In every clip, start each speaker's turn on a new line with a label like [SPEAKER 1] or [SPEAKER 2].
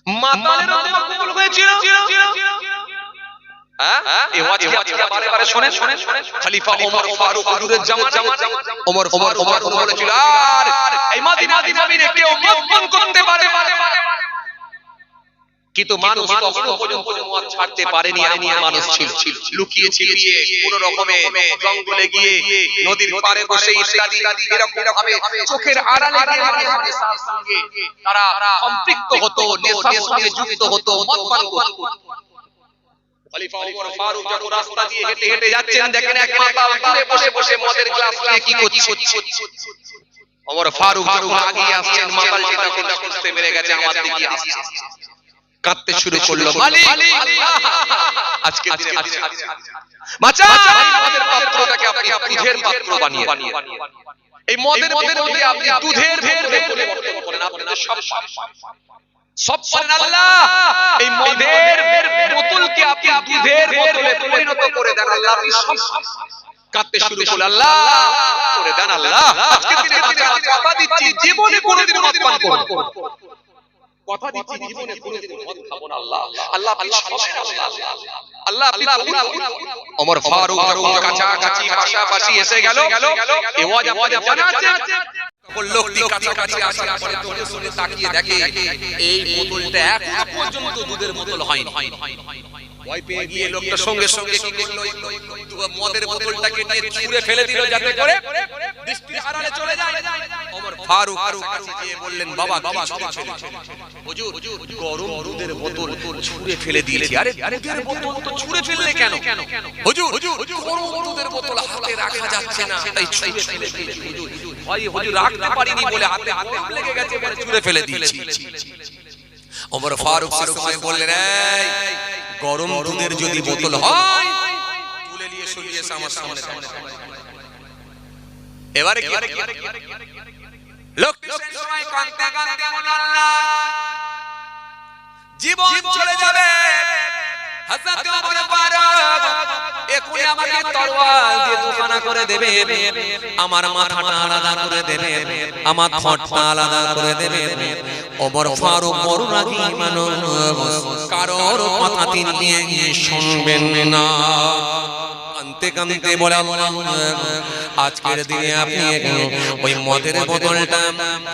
[SPEAKER 1] মাতালের উপর কবুল হয়েছিল। এই ওয়াজটা আপনারা বারে বারে শুনেন। খলিফা ওমর ফারুক হুজুরের জামানায় ওমর ফারুক বলেছিল, আর এই মদিনা জমিনে কেউ মত করতে পারে, কিন্তু মানুষ তখন পর্যন্ত মুয়াজ ছাড়তে পারেনি। এমন মানুষ ছিল, লুকিয়ে ছিলিয়ে কোন রকমে জঙ্গলে গিয়ে নদীর পাড়ে বসে ইত্যাদি এরকম ভাবে চোখের আড়ালে মানুষের সঙ্গে তারা সম্পৃক্ত হতো, নেশার সঙ্গে যুক্ত হতো, মদ পান করত। খলিফা ওমর ফারুক যখন রাস্তা দিয়ে হেঁটে হেঁটে যাচ্ছেন, দেখেন এক মাতাল দূরে বসে বসে মদের গ্লাস নিয়ে কি করছে। ওমর ফারুক যখন আগিয়ে আসছেন, মাতালটি তখন বুঝতে পেরে গেছে আমার দিকে আসছে, কাঁদতে শুরু করলো, মালিক আজকে দিনে মাচা মদের পাত্রটাকে আপনি দুধের পাত্র বানিয়ে এই মদের মধ্যে আপনি দুধের পরিবর্তন করেন, আপনাদের সব পারেন আল্লাহ। এই মদের বোতলকে আপনি দুধের বোতলে পরিণত করে দেন আল্লাহ। আপনি সব কাঁদতে শুরু করলেন, আল্লাহ করে দেন আল্লাহ। আজকে দিনে কথা দিচ্ছি জীবনে কোনোদিন মদ পান করব না, কথা দিচ্ছি জীবনে কোনোদিন মদ খাবো না আল্লাহ। আল্লাহ আপনি শোনেন আল্লাহ, আল্লাহ আপনি ওমর ফারুক যখন কাছাকাছি পাশাপাশি এসে গেল, এই ওয়াজ আপনাদের জানা আছে। তখন লোকটি কাছাকাছি আসার পরে ধরে শুনে তাকিয়ে দেখে এই বোতলটা এখনো পর্যন্ত দুধের বোতল হয়নি। ভয় পেয়ে গিয়ে লোকটা সঙ্গে সঙ্গে কি করলো, মদের বোতলটাকে নিয়ে ছুঁড়ে ফেলে দিল যাতে করে দৃষ্টির আড়ালে চলে যায়। ওমর ফারুক কাছে গিয়ে বললেন, বাবা হুজুর গরম দুধের বোতল ছুঁড়ে ফেলে দিয়েছি। আরে দুধের বোতল তো ছুঁড়ে ফেললে কেন? হুজুর গরম দুধের বোতল হাতে রাখা যাচ্ছে না, তাই ছুঁড়ে ফেলে দিয়েছি হুজুর। হুজুর রাখতে পারিনি বলে হাতে লেগে গেছে বলে ছুঁড়ে ফেলে দিয়েছি। ওমর ফারুক সময় বললেন, এই গরম দুধের যদি বোতল হয় তুলে নিয়ে সরিয়ে আমার সামনে। এবারে লোকটি সেই সময় কাঁদতে কাঁদতে বলল, আল্লাহ জীবন চলে যাবে, হযরত ওমর ফারুক এখনি আমাকে তরোয়াল দিয়ে দুখানা করে দেবে, আমার মাথাটা আলাদা করে দেবে, আমার ঠোঁটটা আলাদা করে দেবে। ওমর ফারুক বড় রাগী মানুষ, কারোর কথা তিনি শুনবেন না। কাঁদতে কাঁদতে বলে, আজকের দিনে আপনি ওই মদের বোতলটা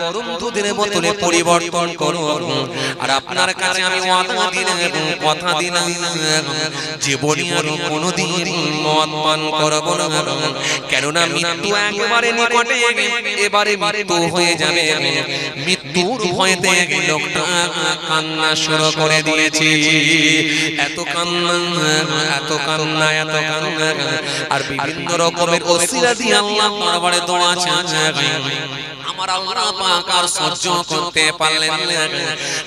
[SPEAKER 1] গরম দুধের বোতলে পরিবর্তন করুন, আর আপনার কাছে আমি ওয়াদা দিলাম, কথা দিলাম, জীবনে আর কোনোদিন মদ পান করব না, কেননা মৃত্যু একেবারে নিকটে, এবারে মৃত্যু হয়ে যাবে। মৃত্যুর ভয়তে লোকটা কান্না শুরু করে দিয়েছে। এত কান্না, এত কান্না, এত কান্না, আর বিভিন্ন রকমের ওসিলা দিয়ে আল্লাহ দরবারে দোয়া চায়। আমার আল্লাহ পাক আর সহ্য করতে পারলেন না।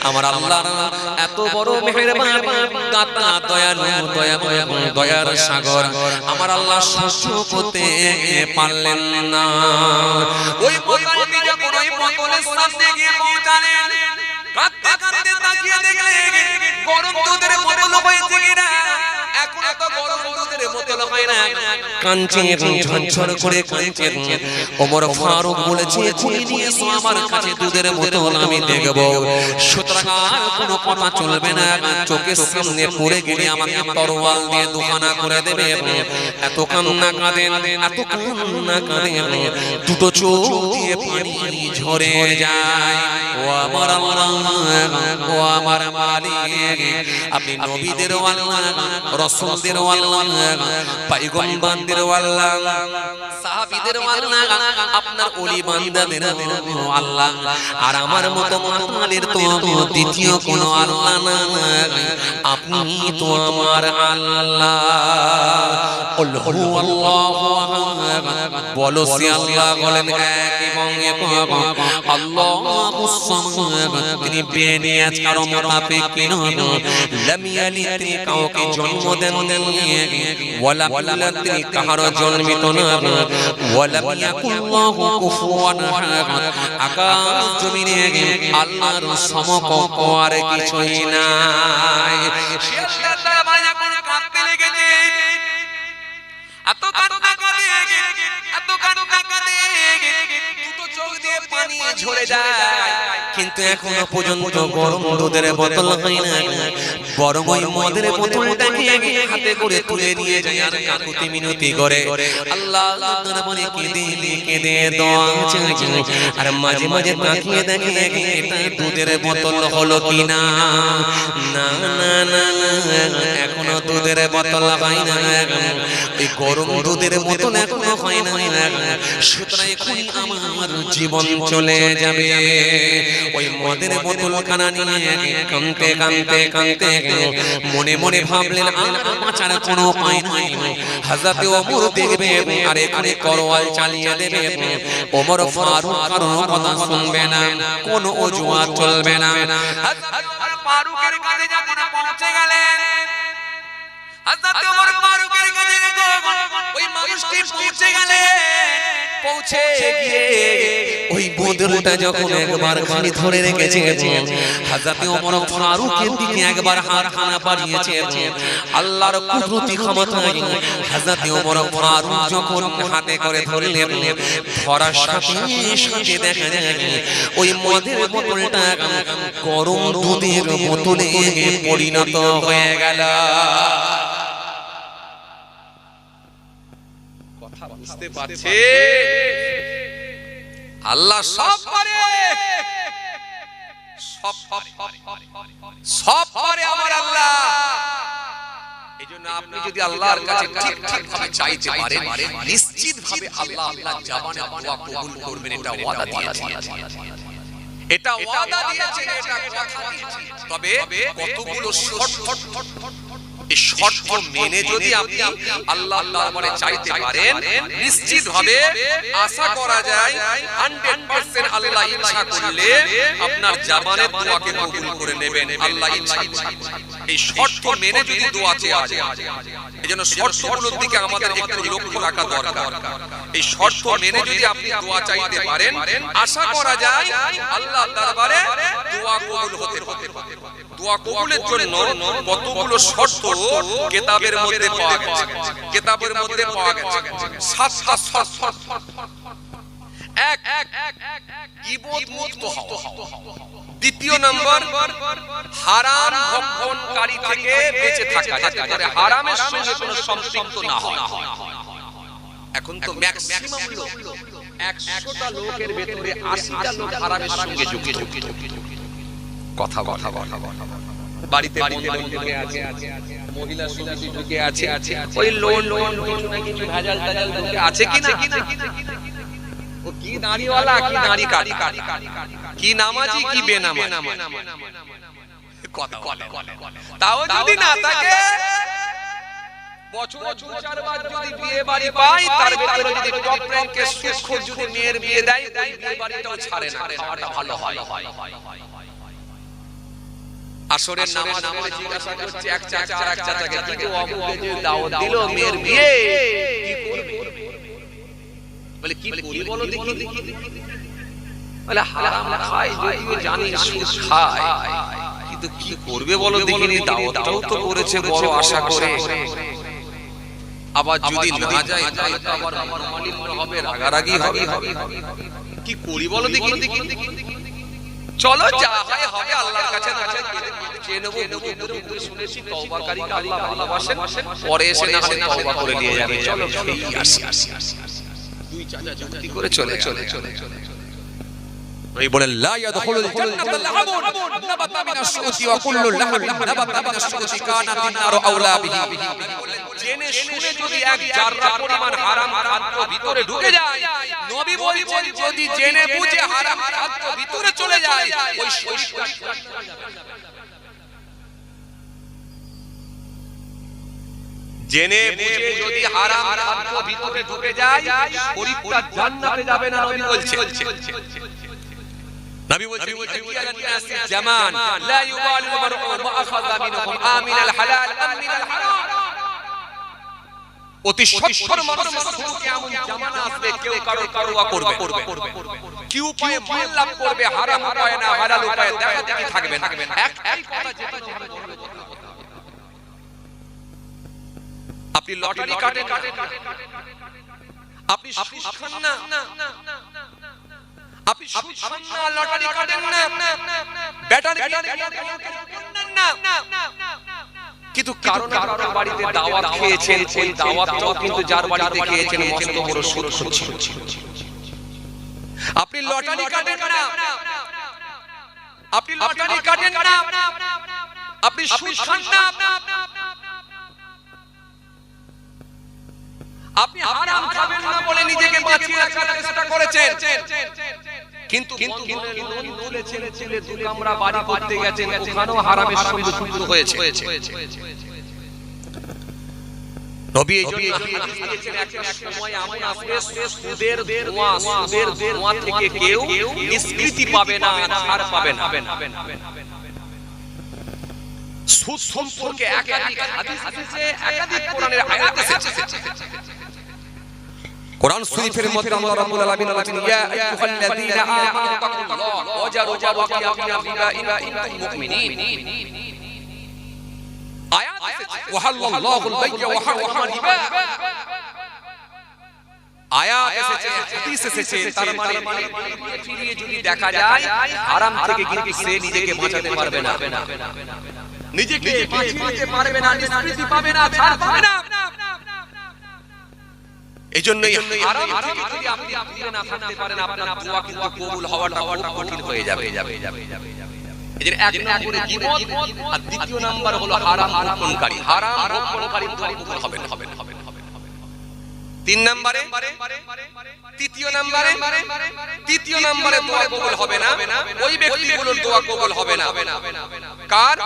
[SPEAKER 1] আমার আল্লাহর এত বড় মেহেরবান, দাতা, দয়ালু, দয়াময়, দয়ার সাগর, আমার আল্লাহ সহ্য করতে পারলেন না। ওই বোতলটি যখন ওই বোতলের সামনে গিয়ে পৌঁছালেন, কাঁদতে কাঁদতে তাকিয়ে দেখলেন গরম দুধের বোতল হয়েছে কিনা। এখন তো গরম দুধের বোতল হয় না, কাঁদছে ঝরঝর করে কাঁদছে। ওমর ফারুক বলেছে, এখনি নিয়ে এসো আমার কাছে দুধের বোতল, আমি দেখব। সুতরাং আর কোনো কথা চলবে না, চোখের সামনে পড়ে গেলে আমাকে তরোয়াল দিয়ে দুখানা করে দেবে। এত কান্না কাঁদে, এত কান্না কাঁদে, দুটো চোখ দিয়ে পানি ঝরে যায়। ও আমার আল্লাহ, ও আমার মালিক, আপনি নবীদের আল্লাহ, রাসূলদের আল্লাহ, পয়গম্বরদের আল্লাহ, সাহাবীদের আল্লাহ, আপনার ওলি বান্দাদের আল্লাহ, আর আমার মতো মাতালের তো দ্বিতীয় কোনো আল্লাহ না, আপনি তো আমার আল্লাহ। আল্লাহু আল্লাহু আহাদ, বলো সে আল্লাহ বলেন এক এবং একক, আল্লাহুস সামাদ, তিনি বেনিয়াজ কারো মুতাফিক নন, লাম ইয়ালিদ, তিনি কাউকে জন্ম দেন নাই, ওয়ালা ইউলাদ, তিনি কারো জন্মিত না, ওয়ালাম ইয়াকুল্লাহু কুফুয়ান আহাদ, আকাশ জমিনে আল্লাহর সমকক্ষ আর কিছুই নাই। সে আল্লাহ মায়া করে কাঁদতে লেগেছে, এত কান্না করে, এত কান্না করে, দুটো চোখ দিয়ে পানি ঝরে যায়, কিন্তু এখনো পর্যন্ত গরম দুধের বোতল হয় না, বরং ওই মদের বোতলটাকে হাতে করে তুলে নিয়ে যায় আর কাকুতি মিনতি করে আল্লাহ দরবারে কেঁদে দোয়া চায়। আর মাঝে মাঝে তাকিয়ে দেখে এটা দুধের বোতল হলো কিনা, না না না এখনো দুধের বোতল হয় না, এই গরম দুধের বোতল এখনো হয় না। সুতরাং এখন আমার জীবন চলে যাবে। ওই মদের বোতল খানা নিয়ে কাঁদতে কাঁদতে কাঁদতে মনে মনে ভাবলেন আমার ছাড়া কোনো উপায় নাই। হযরতে ওমর দেখবে আর এখানে তরোয়াল চালিয়ে দেবে, ওমর ফারুক কারো কথা শুনবে না, কোনো অজুহাত চলবে না। হযরত ফারুকের কাছে যখন পৌঁছে গেলেন, হযরত ওমর ফারুকের কাছে ওই মানুষটি পৌঁছে গেলেন, পৌঁছে গিয়ে ওই বোতলটা যখন একবার খালি ধরে রেখেছে, হযরত ওমর ফারুকের দিকে একবার হাত খানা বাড়িয়েছে, আল্লাহর কুদরতি ক্ষমতায় হযরত ওমর ফারুক যখন হাতে করে ধরলেন, ধরার সাথে সাথে দেখা যায় ওই মদের বোতলটা গরম দুধের বোতলে পরিণত হয়ে গেল। কথা বুঝতে পারছে? আল্লাহ সব পারে, সব পারে আমার আল্লাহ। এজন্য আপনি যদি আল্লাহর কাছে ঠিক ঠিক ভাবে চাইতে পারেন, নিশ্চিত ভাবে আল্লাহ আপনার জবানে দোয়া কবুল করবেন, এটা ওয়াদা দিয়েছেন, এটা ওয়াদা দিয়েছেন, এটা কথা দিয়েছেন। তবে কতগুলো শর্ত, এই শর্ত মেনে যদি আপনি আল্লাহর দরবারে চাইতে পারেন, নিশ্চিত ভাবে আশা করা যায় 100% আল্লাহ ইচ্ছা করলে আপনার জবানের দোয়াকে কবুল করে নেবেন। আল্লাহ ইচ্ছা এই শর্ত মেনে যদি দোয়া চাওয়া যায়, এজন্য শর্তগুলোর দিকে আমাদের একটু লক্ষ্য রাখা দরকার। এই শর্ত মেনে যদি আপনি দোয়া চাইতে পারেন, আশা করা যায় আল্লাহর দরবারে দোয়া কবুল হতে পারে। দোয়া কবুলের জন্য কতগুলো শর্ত কিতাবের মধ্যে পাওয়া গেছে, কিতাবের মধ্যে পাওয়া গেছে 7টা শর্ত। এক, গীবত মুক্ত হওয়া। দ্বিতীয় নম্বর, হারাম ভক্ষণকারী থেকে বেঁচে থাকা, যাতে হারামের সঙ্গে কোনো সম্পৃক্ত না হয়। এখন তো ম্যাক্সিমাম লোক, 100টা লোকের ভেতরে 80টা লোক হারামের সঙ্গে যুক্ত। কথা কথা বাড়িতে বন্ধু আছে, মহিলা সমিতি ঢুকে আছে, ওই লোন কিছু না কিছু ভেজাল টাজাল ঢুকে আছে কি না? ও কি দাড়িওয়ালা, কি দাড়ি কাটি, কি নামাজি, কি বেনামাজি, কথা তাও যদি না থাকে, বছরে 2-4 বার যদি বিয়ে বাড়ি পায়, তার ভিতরে যদি টপ র্যাঙ্কের সুখখোর যদি মেয়ের বিয়ে দেয়, ওই বিয়ে বাড়িটাও ছাড়ে না, খাওয়াটা ভালো হয়। আসরের নামাজ পড়ে জিজ্ঞাসা করছে এক চাচা আর এক চাচাকে, কিন্তু অমুকে যে দাওয়াত দিল মেয়ের বিয়ে, কি করবে? বলে কি করি বলো দেখি। বলে হারাম খায়, যদিও জানি সুদ খায়, কিন্তু কি করবে বলো দেখিনি, দাওয়াতটাও তো করেছে বড় আশা করে। আবার যদি না যায় তাহলে তো আবার মনোমালিন্য হবে, রাগারাগি হবে, কি করি বলো দেখি। চলো যা হয় হবে, আল্লাহর কাছে না চাই চেয়ে নেব, শুনেছি তওবাকারীকে আল্লাহ ভালোবাসেন, পরে এসে না হয় তওবা করে নিয়ে যাবে, চলো খেয়ে আসি। দুই চাচা যুক্তি করে চলে ওই বলে লা ইয়াদখুলুল জান্নাতা লাহাবুন নাবাতা মিনাশ শুতি ওয়া কুল্লু লাহবিন নাবাতা মিনাশ শুতি কানাতিন নারু আওলা বিহি। জেনে শুনে যদি এক জাররা পরিমাণ হারাম খাদ্য ভিতরে ঢুকে যায়, নবী বলেছেন যদি জেনে বুঝে হারাম খাদ্য ভিতরে চলে যায়, ওই জেনে বুঝে যদি হারাম খাদ্য ভিতরে ঢুকে যায়, শরীরটা জান্নাতে যাবে না। নবী বলছেন, নবী বলছেন জামান লা ইউবালু মারউ মা আখাযা মিনহুম আমিনাল হালাল আমিনাল হারাম। অতি সত্তর মানুষের সুখে এমন জামানা আসবে, কেউ কারো কারোয়া করবে, কি উপায়ে মাল লাভ করবে, হারাম উপায়ে না হালাল উপায়ে দেখা দেখি থাকবে না। একটাই কথা, যেটা আপনি লটারি কাটেন, আপনি সুদ খান না, আপনি সান্না লটারি কাটেন না, ব্যাটারি না, কিন্তু কারণ বাড়িতে দাওয়াত খেয়েছেন, ওই দাওয়াতটাও কিন্তু যার বাড়িতে খেয়েছেন মস্ত বড় সুদ হচ্ছে। আপনি লটারি কাটেন না, আপনি লটারি কাটেন না, আপনি সুদ খান না, আপনি হারাম খাবেন না বলে নিজেকে বাঁচিয়ে রাখার চেষ্টা করেছেন, কিন্তু লোন তুলেছেন, ছেলে দু কামরা বাড়ি করতে গেছেন, ওখানেও হারামের সঙ্গে যুক্ত হয়েছে। নবী এই জন্য হাদিস দিয়েছেন, একটা সময় এমন আসবে সুদের ধোঁয়া থেকে কেউ নিষ্কৃতি পাবে না, ছাড় পাবে না। সুদ সম্পর্কে একাধিক হাদিস এসেছে, একাধিক কোরআনের আয়াত এসেছে। কোরআন শরীফের মধ্যে আল্লাহ রাব্বুল আলামিন বলেছেন, ইয়া আইয়ুহাল্লাযীনা আমানু তাকুল্লাহ ওয়াজারু ওয়া ইনকুম মুমিনিন। আয়াত এসেছে, ওয়াহাল্লাহুল বাই'a ওয়া হারামাল রিবা। আয়াত এসেছে, হাদিস এসেছে, তার মানে ফিরিয়ে যদি দেখা যায় হারাম থেকে কিন্তু সে নিজেকে বাঁচাতে পারবে না, নিজেকে বাঁচিয়ে নিতে পারবে না, নিষ্কৃতি পাবে না, ছাড় পাবে না। এইজন্যই হারাম থেকে যদি আপনি দূরে না থাকতে পারেন, আপনার দোয়া কিন্তু কবুল হওয়াটা খুব কঠিন হয়ে যাবে। এদের এক নম্বরে গীবত, আর দ্বিতীয় নাম্বার হলো হারাম ভক্ষণকারী। হারাম ভক্ষণকারী দোয়া কবুল হবে না। তিন নম্বরে, তৃতীয় নম্বরে দোয়া কবুল হবে না, ওই ব্যক্তিগুলোর দোয়া কবুল হবে না। কার?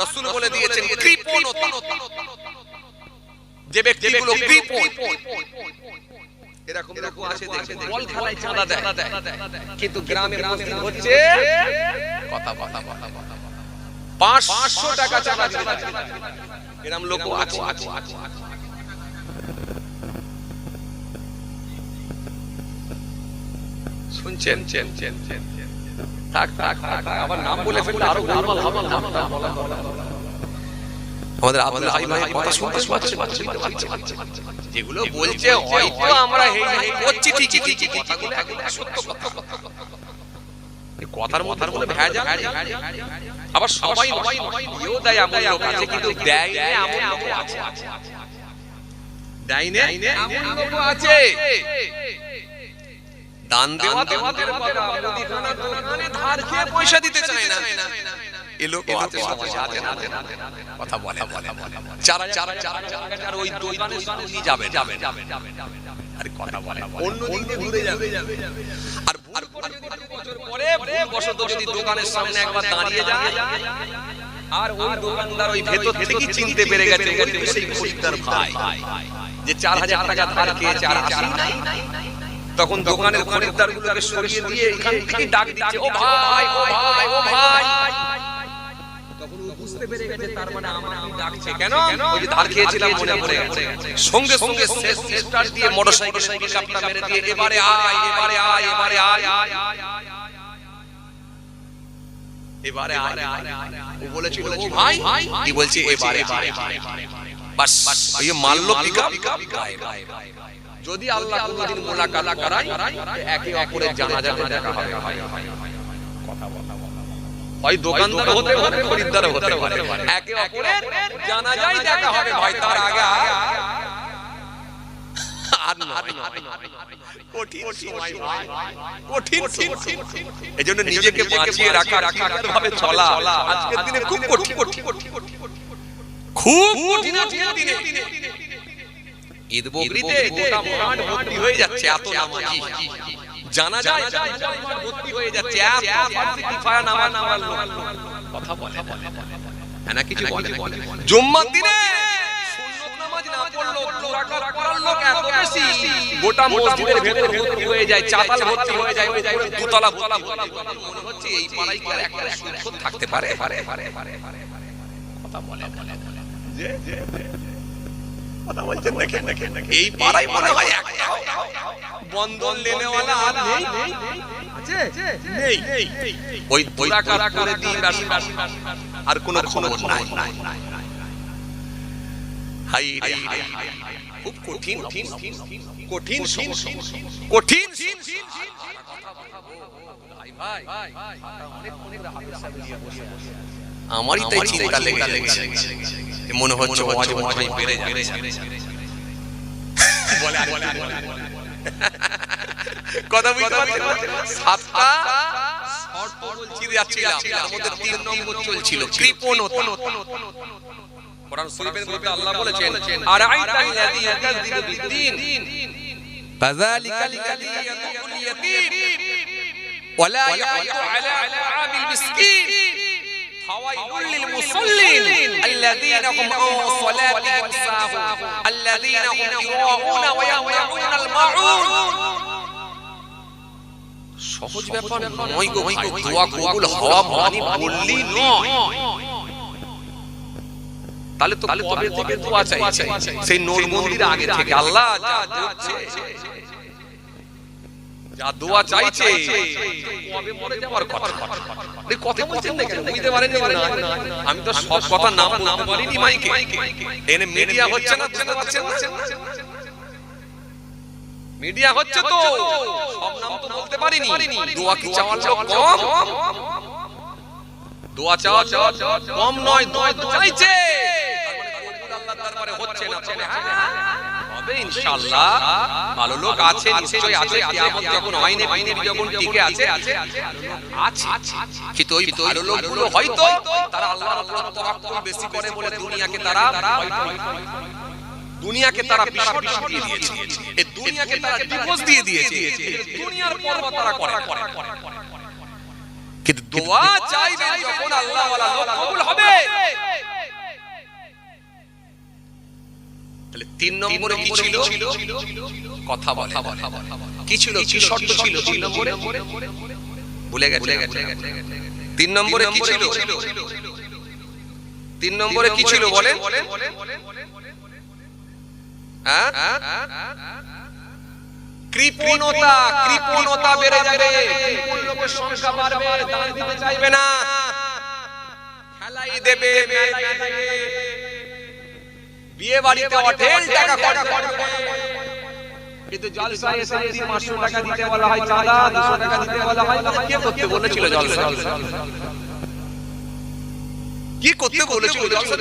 [SPEAKER 1] রাসূল বলে দিয়েছেন কৃপণতা। যে ব্যক্তিগুলো কৃপণ, এরকম লোক আছে দেখবেন বল খেলায় চাঁদা দেয়, কিন্তু গ্রামের মসজিদ হচ্ছে কথা 500 টাকা চাঁদা দিতে, এরকম লোক আছে। শুনছেন? থাক, আবার নাম বলে ফেললে আরো গোলমাল হবে। আমাদের কথা শুনতে যেগুলো বলছে হয়তো আমরা করছি ঠিকই, কথাগুলো একদম সত্য কথা। কথার মধ্যে কোনো ভেজাল নেই। আবার সবাই দিয়েও দেয়, এমন লোক আছে, কিন্তু দেয় না এমন লোক আছে, দেয় না এমন লোক আছে। দান দেওয়া কথা, মুদিখানা দোকানে ধার খেয়ে পয়সা দিতে চায় না, এই লোক আছে, সমাজে আছে কথা বলে। যারা ওই দোকানের সামনে যাবে, আরে কথা বলে, অন্য দিকে ঘুরে যাবে। আর বছর পরে ভুলবশত যদি দোকানের সামনে একবার দাঁড়িয়ে যায়, আর ওই দোকানদার ওই ভেতর থেকে চিনতে পেরে গেছে সেই খরিদ্দার ভাই, যে 4000 টাকা ধার খেয়েছে আর আসি নাই, তখন দোকানের খরিদ্দার গুলোকে সরিয়ে দিয়ে এখান থেকে ডাক দিচ্ছে, ও ভাই, ও ভাই, ও ভাই। তখন ও বুঝতে পেরে গেছে তার মানে আমাকে ডাকছে কেন, ওই যে ধার খেয়েছিলাম মনে পড়ে গেছে। সঙ্গে সঙ্গে স্টার্ট দিয়ে মোটরসাইকেল চাপটা মেরে দিয়ে এবারে আয়, এবারে আয়, এবারে আয়, এবারে আয়। ও বলেছিল ও ভাই, কি বলছে এবারে আয়, বাস ওই মারলো পিকআপ। যদি আল্লাহ কোনদিন মোলাকাত করায়, একে অপরের জানাজাতে দেখা হবে। কথা বলা, হয় দোকানদার হতে পারে, খরিদ্দার হতে পারে, একে অপরের জানাজায় দেখা হবে ভাই। তার আগে আর নয়, কঠিন সময় ভাই, কঠিন। এজন্য নিজেকে বাঁচিয়ে রাখা, ভাবে চলা আজকের দিনে খুব কঠিন, খুব কঠিন আজকের দিনে। ঈদ বকরিতে গোটা মাঠ ভর্তি হয়ে যাচ্ছে, এত নামাজি জানা যায় ভর্তি হয়ে যাচ্ছে, এত ফার্সি ফায়া নামাজ কথা বলে না, কিছু বলে। জুম্মার দিনে সুন্নত নামাজ না পড়লো, দুই রাকাত পড়ার লোক এত বেশি, গোটা মসজিদের ভেতর ভর্তি হয়ে যায়, চাতাল ভর্তি হয়ে যায়, ওই দুতলা ভর্তি। মনে হচ্ছে এই পাড়ায় কি আর একটা সুদ থাকতে পারে? কথা বলে যে কথা বলছেন দেখেন, এই পাড়ায় মনে হয় একটা বন্ধন লেনেওয়ালা আর নেই, ওই দুরাকাত করে দিই আর কোনো খবর নাই। হাই রে হাই, খুব কঠিন কঠিন কঠিন। আমারই তাই চিন্তা লেগে গেছে, মনে হচ্ছে আওয়াজ মনে বেড়ে যাচ্ছে। কথা বুঝতে পারছেন? সাতটা শর্ত বলছি যাচ্ছিলাম, তার মধ্যে 3 নম্বর চলছিল কৃপণতা। কোরআন শরীফের মধ্যে আল্লাহ বলেছেন, আরাইতাল্লাযী ইয়াকাযযিবু বিদ্দীন ফাযালিকাল লাযী ইয়াদুল ইয়াতীম ওয়া লা ইয়াহুদ্দু আলা তাআমিল মিসকিন ফাওয়াইলুল লিল মুসাল্লিন আল্লাযীনা হুম আন সালাতিহিম সাহুন আল্লাযীনা হুম ইরাউনা ওয়া ইয়ামনাউনাল মাউন। সহজ ব্যাপার নয় গো ভাই, দোয়া কবুল হওয়া মানে বললি নয়। তাহলে তো কবে থেকে দোয়া চাইছে? সেই নোটবন্দির আগে থেকে আল্লাহ যা দিচ্ছে, যা দোয়া চাইছে, কবে মরে যাওয়ার কথা। এই কথা বলছেন না কেন? বুঝতে পারেন না? আমি তো সব কথা নাম বলিনি মাইকে, এনে মিডিয়া হচ্ছে না, বুঝতে পারছেন না? মিডিয়া হচ্ছে তো সব নাম তো বলতে পারিনি। দোয়া কি চাওয়ার লোক কম? দোয়া চাওয়া কম নয়, দোয়া তো চাইছে, আল্লাহর দরবারে হচ্ছে না, তবে হবে ইনশাআল্লাহ। ভালো লোক আছে, নিশ্চয়ই আছে, কিয়ামত যখন হয়নি, পৃথিবী যখন টিকে আছে কিন্তু ওই ভালো লোকগুলো হয়তো তারা আল্লাহর উপর তাওয়াক্কুল বেশি করে বলে দুনিয়াকে তারা বিশ্বাস দিয়ে দিয়েছে, এই দুনিয়াকে তারা ডিভোর্স দিয়ে দিয়েছে, দুনিয়ার পরোয়া তারা করে। কিন্তু দোয়া চাইবেন যখন আল্লাহ ওয়ালা লোক কবুল হবে। তাহলে 3 নম্বরে কি ছিল? কথা বলা। কি ছিল? কি শর্ত ছিল 3 নম্বরে? ভুলে গেছে। 3 নম্বরে কি ছিল? 3 নম্বরে কি ছিল বলেন? কৃপণতা বেড়ে যাবে, কৃপণ লোকের সংখ্যা বাড়বে, দান দিতে চাইবে না, খেলাই দেবে, বিয়ে বাড়িতে হোটেল টাকা খরচ করবে, কিন্তু জলসায় এসে 500 টাকা দিতে বলা হয়, চাঁদা 200 টাকা দিতে বলা হয়। কে করতে বলেছিল জলসা? কি করতে বলেছিল জলসা?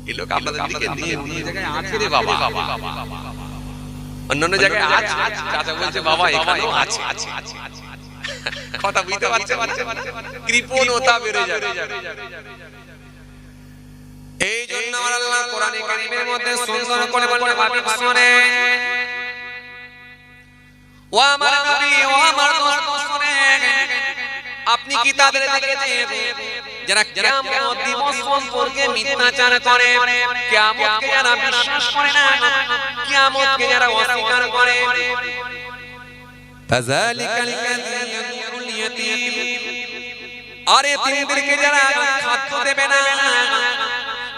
[SPEAKER 1] এই লোক আপনাদের দিকে নিয়ে জায়গায় আছে রে বাবা, অন্যান্য জায়গায় আছে। চাচা বলছে বাবা এখানেও আছে। কথা বুঝতে পারছেন? কৃপণতা বেড়ে যাবে। এই জন্য আল্লাহ কোরআনে কারীমের মধ্যে সুন্দর করে বলেন, হাবিব শুনেন, ও আমার নবী, ও আমার দোস্ত শুনেন, আপনি কি তাদের দেখেছেন যারা কিয়ামত দিবস সম্পর্কে মিথ্যাচার করে, কিয়ামতকে যারা বিশ্বাস করে না, কিয়ামতকে যারা অস্বীকার করে? ফাযালিকাল লাযী ইয়াদুল ইয়াতীম, আর এতিমদেরকে যারা খাদ্য দেবে না,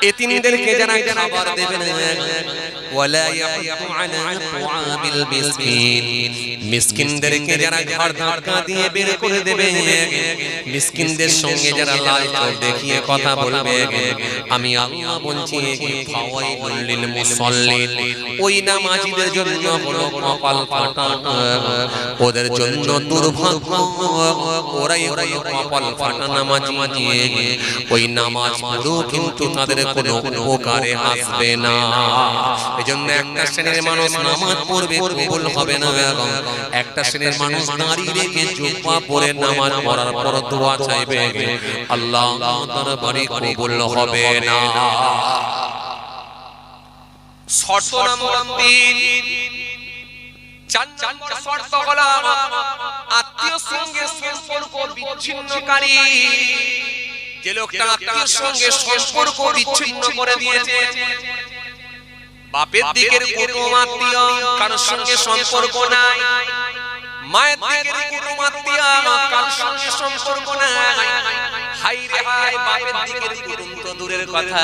[SPEAKER 1] এতিমদেরকে যারা খাবার দেবে না, ওয়ালা ইয়াহুদ্দু আলা তুআমিল মিসকিন, মিসকিনদেরকে যারা ঘাড় ধাক্কা দিয়ে বের করে দেবে, মিসকিনদের সঙ্গে যারা লাল চোখ দেখিয়ে কথা বলবে, আমি আল্লাহ বলছি ফাওয়াইলুল লিল মুসাল্লিন, ওই নামাজীদের জন্য হলো কপাল ফাটা, ওদের জন্য দুর্ভাগ্য, ওরাই হলো কপাল ফাটা নামাজি, ওই নামাজ পড়ো কিন্তু তাদের কোনো উপকারে আসবে না। এজন্য একটা শ্রেণীর মানুষ নামাজ পড়বে, কবুল হবে না, একটা শ্রেণীর মানুষ দাঁড়িয়ে রেখে জুব্বা পরে নামাজ পড়ার পর দোয়া চাইবে, আল্লাহ দরবারে কবুল হবে না। শর্ত নম্বর 3, চার শর্ত হলো আত্মীয় সঙ্গে সম্পর্ক বিচ্ছিন্নকারী। যে লোকটা আত্মীয়ের সঙ্গে সম্পর্ক বিচ্ছিন্ন করে দিয়েছে, বাপের দিকের কুটুম আত্মীয় কারোর সঙ্গে সম্পর্ক নাই, মায়ের দিকের কুটুম আত্মীয় কারোর সঙ্গে সম্পর্ক নাই, হাই রে হাই, বাপের দিকের কুটুম তো দূরের কথা,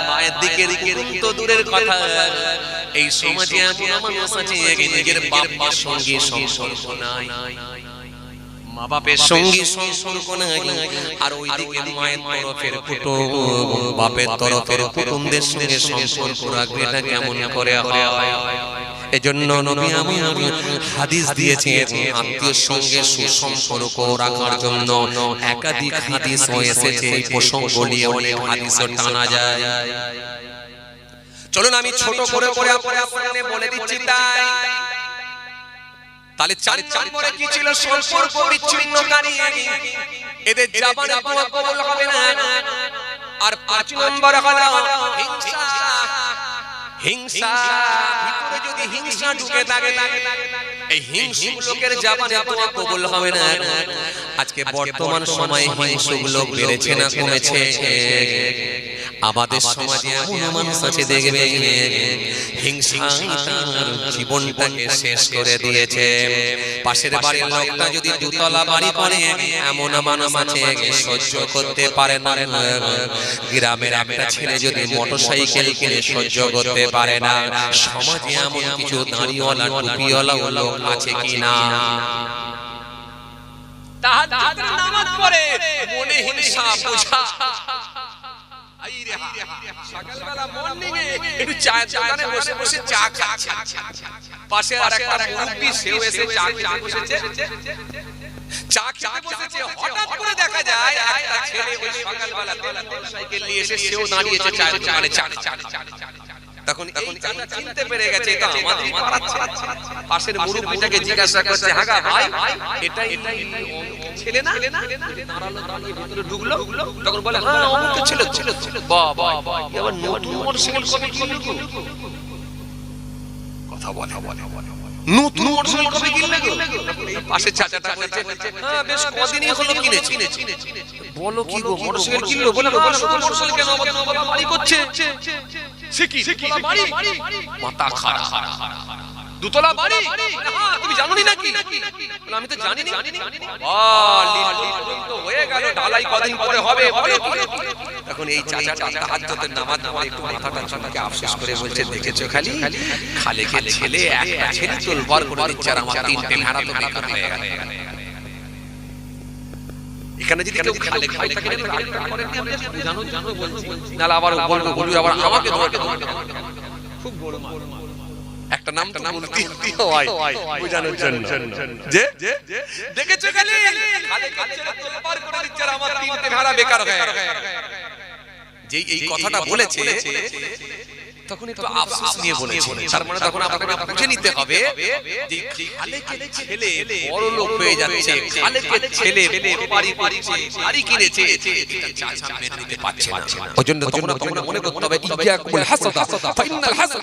[SPEAKER 1] মায়ের দিকের কুটুম তো দূরের কথা, এই সমাজে এমন মানুষ আছে নিজের বাপ মার সঙ্গে সম্পর্ক নাই, মা বাপের সঙ্গে সম্পর্ক নাই, আর ওইদিকে মায়ের তরফের কুটুম, বাপের তরফের কুটুমদের সঙ্গে সম্পর্ক রাখবে, এটা কেমন করে হয়? এজন্য নবী আমার হাদিস দিয়েছেন আত্মীয়ের সঙ্গে সুসম্পর্ক রাখার জন্য। একাধিক হাদিস এসেছে, এই প্রসঙ্গ নিয়ে অনেক হাদিসও টানা যায়। চলুন আমি ছোট করে করে আপনাদের সামনে বলে দিচ্ছি। তাই তাহলে 4 নম্বরে কি ছিল? সম্পর্ক বিচ্ছিন্নকারী, এদের জবানে দোয়া কবুল হবে না। আর 5 নম্বর হলো হিংসা। হিংসা, ভিতরে যদি হিংসা ঢুকে থাকে, এই হিংসুক লোকের জবানে দোয়া কবুল হবে না। আজকে বর্তমান সময়ে হিংসুক লোক বেড়েছে না কমেছে? আমাদের সমাজে এমন মানুষ আছে দেখবে হিংসা তার জীবনটাকে শেষ করে দিয়েছে। পাশের বাড়ির লোকটা যদি দুতলা বাড়ি করে, এমন মানুষ আছে সহ্য করতে পারে না। গ্রামের একটা ছেলে যদি মোটরসাইকেল কিনে সহ্য করতে পারে না। সমাজে এমন কিছু দাড়িওয়ালা টুপিওয়ালা লোক আছে কিনা? তাহাজ্জুদের নামাজ পড়ে মনে হিংসা বোঝা, সকালবেলা মর্নিং এ একটু চায়ের দোকানে বসে বসে চা খাচ্ছে, পাশে আরেকটা মুরব্বি সেও এসে চা খেতে বসেছে, চা খেতে বসেছে। হঠাৎ করে দেখা যায় একটা ছেলে ওই সকালবেলা মোটরসাইকেল নিয়ে এসে সেও দাঁড়িয়েছে চায়ের দোকানে চা খাচ্ছে। তখন এই চাটা চিনতে পেরে গেছে এটা আমাদেরই পাড়ার ছেলে। পাশের মুরব্বিটাকে জিজ্ঞাসা করছে, হাগা ভাই এটাই ছেলে না? দাঁড়ালো, দাঁড়িয়ে ভিতরে ঢুকলো, তখন বলে হ্যাঁ অমুক ছেলে। বাহ বাহ বাহ, এবার নতুন মোটরসাইকেল কবে কিনলি? কথা বলে নতুন মোটরসাইকেল কবে কিনলে গো? পাশে চাচাটা বলছে হ্যাঁ বেশ কদিনই হলো কিনেছি। বলো কি গো মোটরসাইকেল কিনলো? বলে মোটরসাইকেল কেন আমাদের বাড়ি করছে? শিখি বাড়ি, মাথা খারাপ, দুতলা বাড়ি, হ্যাঁ তুমি জানোনি নাকি? আমি তো জানি না। তো হয়ে গেল, ঢালাই কদিন পরে হবে। তখন এই চাচাটা তাহাজ্জুদের নামাজ পড়ে একটু মাথাটা চুলকে আফসোস করে বলছে, দেখেছো খালি খালেকের ছেলে একটা ছেলে তোলবার করে দিচ্ছে, আর আমার 3টে ভেড়া তো বেকার হয়ে গেল। এখানে যদি কেউ খালে খাই থাকে জানো না, আবার বলবো আবার আমাকে খুব বড় একটা নাম তো বলতে হয় বোঝানোর জন্য যে দেখেছো খালি খালে ছেলে তোলবার করে দিচ্ছে, আর আমার 3টে ভেড়া বেকার হয়ে গেল। যে এই কথাটা বলেছে তখন একটু আফসোস নিয়ে বলেছে, তার মানে তখন আপনাকে বুঝে নিতে হবে যে খালেকের ছেলে বড় লোক হয়ে যাচ্ছে, খালেকের ছেলে বাড়ি করছে, বাড়ি কিনেছে, এটা চাচা মেনে নিতে পারছে না। ওজন্য তখন মনে করতে হবে ইয়াকুল হাসাদা ফাইনাল হাসাদ